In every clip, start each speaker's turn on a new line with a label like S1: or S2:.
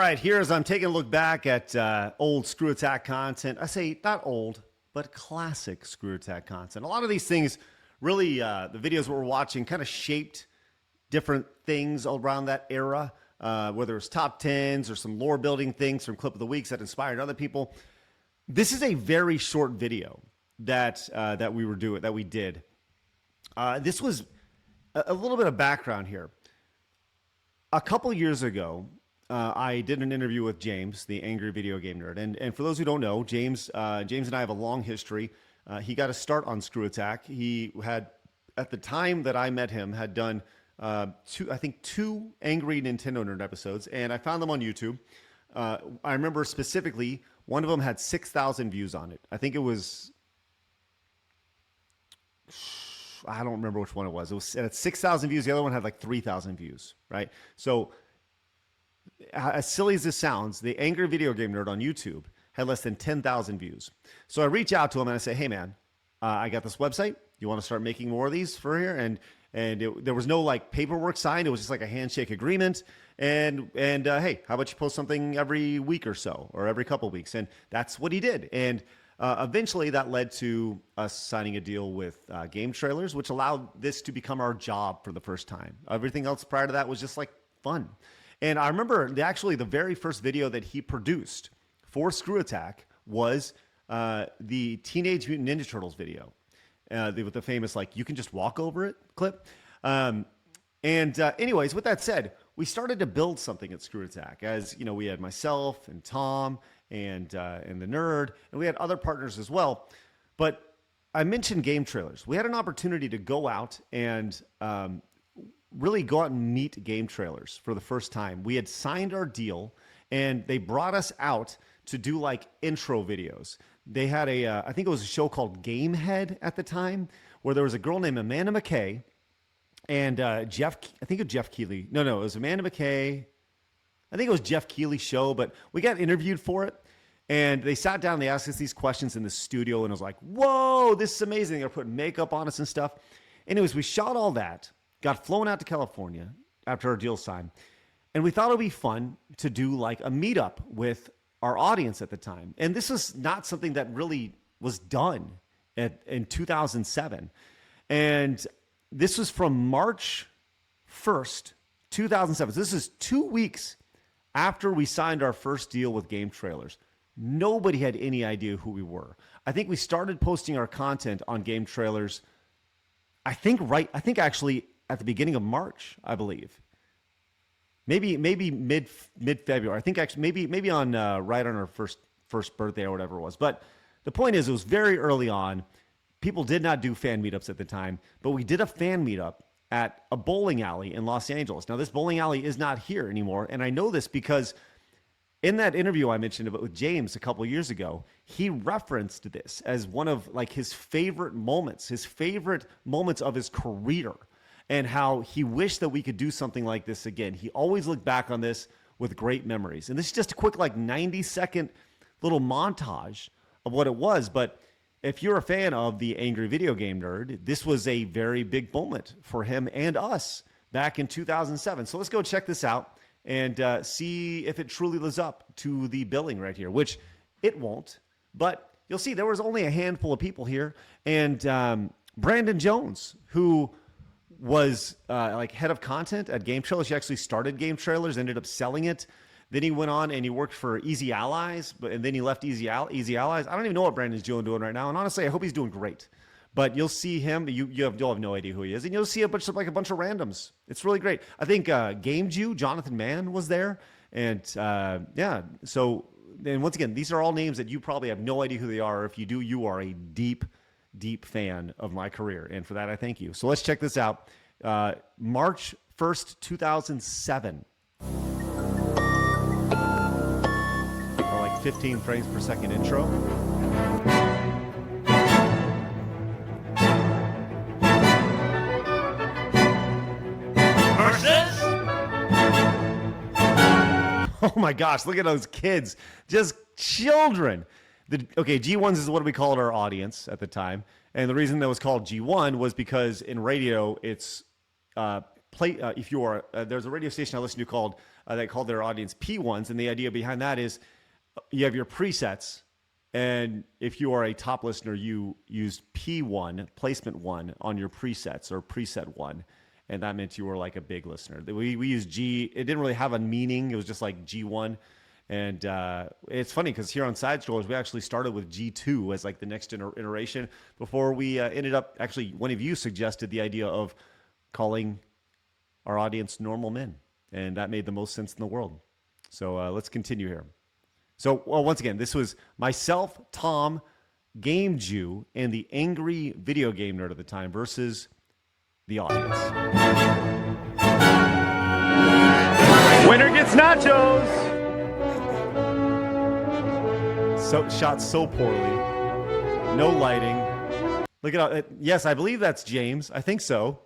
S1: right, here as I'm taking a look back at old ScrewAttack content, I say not old, but classic ScrewAttack content. A lot of these things really, the videos we're watching kind of shaped different things around that era, whether it's top 10s or some lore building things from Clip of the Weeks that inspired other people. This is a very short video that we did. This was a little bit of background here. A couple years ago, I did an interview with James, the angry video game nerd. And for those who don't know, James and I have a long history. He got a start on ScrewAttack. He had, at the time that I met him, had done two angry Nintendo nerd episodes, and I found them on YouTube. I remember specifically one of them had 6,000 views on it. I think it was, I don't remember which one it was. It was at 6,000 views. The other one had like 3,000 views, right? So as silly as this sounds, the angry video game nerd on YouTube had less than 10,000 views. So I reach out to him and I say, hey man, I got this website. You want to start making more of these for here? And there was no like paperwork signed. It was just like a handshake agreement. And hey, how about you post something every week or so, or every couple of weeks? And that's what he did. And eventually that led to us signing a deal with Game Trailers, which allowed this to become our job for the first time. Everything else prior to that was just like fun. And I remember the very first video that he produced for ScrewAttack was the Teenage Mutant Ninja Turtles video with the famous, like, you can just walk over it clip. Anyways, with that said, we started to build something at ScrewAttack. As you know, we had myself and Tom and the nerd, and we had other partners as well. But I mentioned Game Trailers. We had an opportunity to go out and really go out and meet Game Trailers for the first time. We had signed our deal, and they brought us out to do like intro videos. They had I think it was a show called Gamehead at the time, where there was a girl named Amanda McKay and Jeff, I think it was Jeff Keighley. No, it was Amanda McKay. I think it was Jeff Keighley's show, but we got interviewed for it. And they sat down, they asked us these questions in the studio, and it was like, whoa, this is amazing. They're putting makeup on us and stuff. Anyways, we shot all that, got flown out to California after our deal signed, and we thought it would be fun to do like a meetup with our audience at the time. And this was not something that really was done in 2007. And this was from March 1st, 2007. So this is 2 weeks after we signed our first deal with Game Trailers. Nobody had any idea who we were. I think we started posting our content on Game Trailers, I think actually at the beginning of March, I believe. Maybe mid-February. I think actually maybe on right on our first birthday or whatever it was. But the point is, it was very early on. People did not do fan meetups at the time, but we did a fan meetup at a bowling alley in Los Angeles. Now, this bowling alley is not here anymore, and I know this because in that interview I mentioned about with James a couple years ago, he referenced this as one of like his favorite moments of his career, and how he wished that we could do something like this again. He always looked back on this with great memories. And this is just a quick like 90-second little montage of what it was. But if you're a fan of the Angry Video Game Nerd, this was a very big moment for him and us back in 2007. So let's go check this out and see if it truly lives up to the billing right here, which it won't. But you'll see there was only a handful of people here. And Brandon Jones, who was like head of content at Game Trailers. He actually started Game Trailers, ended up selling it. Then he went on and he worked for Easy Allies, and then he left Easy Allies. I don't even know what Brandon's doing right now. And honestly, I hope he's doing great. But you'll see him. You'll have no idea who he is, and you'll see a bunch of randoms. It's really great. I think GameJew, Jonathan Mann was there, and yeah. So, and once again, these are all names that you probably have no idea who they are. If you do, you are a deep fan of my career, and for that I thank you. So let's check this out. March 1st, 2007. Or like 15 frames per second intro. Versus. Oh my gosh, look at those kids. Just children. G1s is what we called our audience at the time. And the reason that was called G1 was because in radio, it's if you are, there's a radio station I listen to called, they called their audience P1s. And the idea behind that is you have your presets. And if you are a top listener, you used P1, placement 1 on your presets or preset 1. And that meant you were like a big listener. We used G. It didn't really have a meaning. It was just like G1. And it's funny because here on Side Strollers, we actually started with G2 as like the next iteration before we ended up, actually, one of you suggested the idea of calling our audience normal men. And that made the most sense in the world. So let's continue here. So, well, once again, this was myself, Tom, GameJew, and the angry video game nerd at the time versus the audience. Winner gets nachos! So shot so poorly. No lighting. Look at all, yes, I believe that's James. I think so.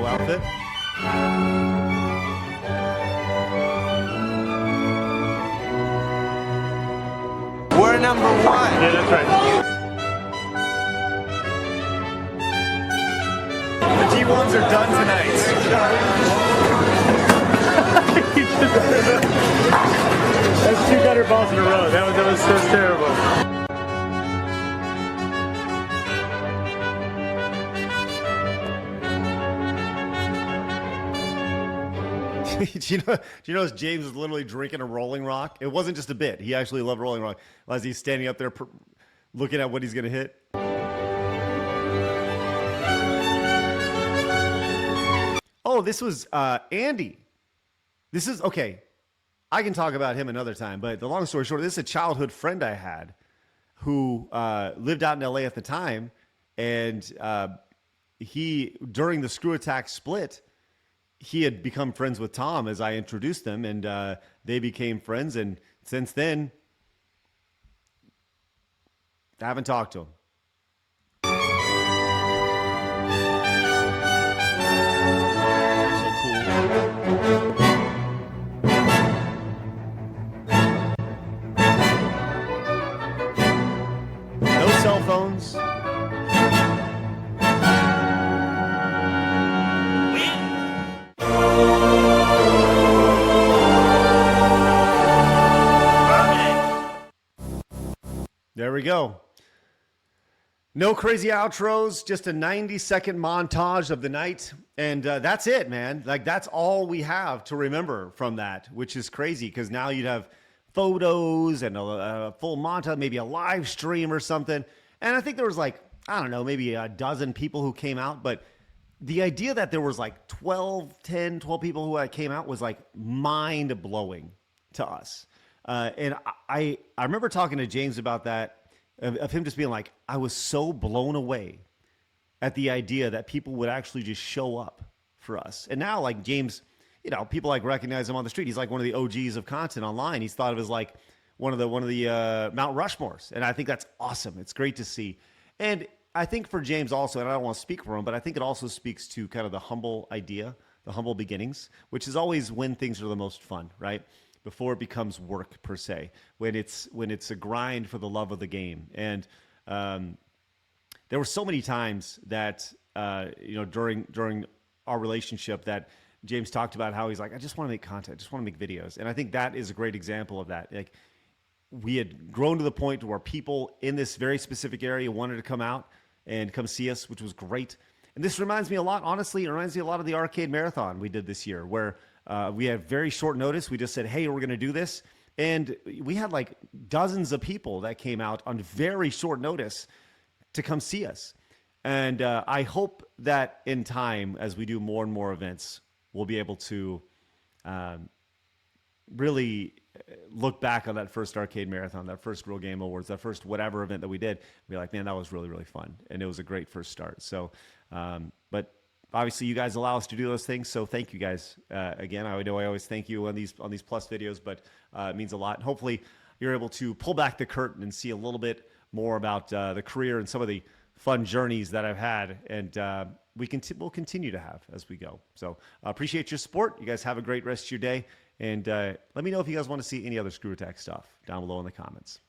S1: Outfit.
S2: We're number 1.
S3: Yeah, that's right.
S1: The G1s are done tonight.
S3: That's 2 gutter balls in a row. That was so terrible.
S1: Do you know James was literally drinking a Rolling Rock? It wasn't just a bit. He actually loved Rolling Rock. As he's standing up there looking at what he's going to hit. Oh, this was Andy. This is, okay, I can talk about him another time, but the long story short, this is a childhood friend I had who lived out in LA at the time, and he, during the ScrewAttack split, he had become friends with Tom as I introduced them, and they became friends. And since then, I haven't talked to him. So cool. No cell phones. There we go. No crazy outros, just a 90-second montage of the night. And that's it, man. Like, that's all we have to remember from that, which is crazy because now you'd have photos and a full montage, maybe a live stream or something. And I think there was like, I don't know, maybe a dozen people who came out. But the idea that there was like 12 people who came out was like mind-blowing to us. And I remember talking to James about that, of him just being like, I was so blown away at the idea that people would actually just show up for us. And now, like, James, you know, people like recognize him on the street. He's like one of the OGs of content online. He's thought of as like one of the Mount Rushmores. And I think that's awesome. It's great to see. And I think for James also, and I don't want to speak for him, but I think it also speaks to kind of the humble idea, the humble beginnings, which is always when things are the most fun, right? Before it becomes work per se, when it's a grind for the love of the game. And there were so many times that during our relationship that James talked about how he's like, I just want to make content, I just want to make videos. And I think that is a great example of that. Like, we had grown to the point where people in this very specific area wanted to come out and come see us, which was great. And this reminds me a lot, honestly, it reminds me a lot of the arcade marathon we did this year, where we had very short notice. We just said, hey, we're going to do this. And we had like dozens of people that came out on very short notice to come see us. And I hope that in time, as we do more and more events, we'll be able to really look back on that first arcade marathon, that first Real Game Awards, that first whatever event that we did, and be like, man, that was really, really fun. And it was a great first start. So, but obviously you guys allow us to do those things. So thank you guys. Again, I know I always thank you on these plus videos, but it means a lot. And hopefully you're able to pull back the curtain and see a little bit more about the career and some of the fun journeys that I've had. And we'll continue to have as we go. So appreciate your support. You guys have a great rest of your day. And let me know if you guys want to see any other ScrewAttack stuff down below in the comments.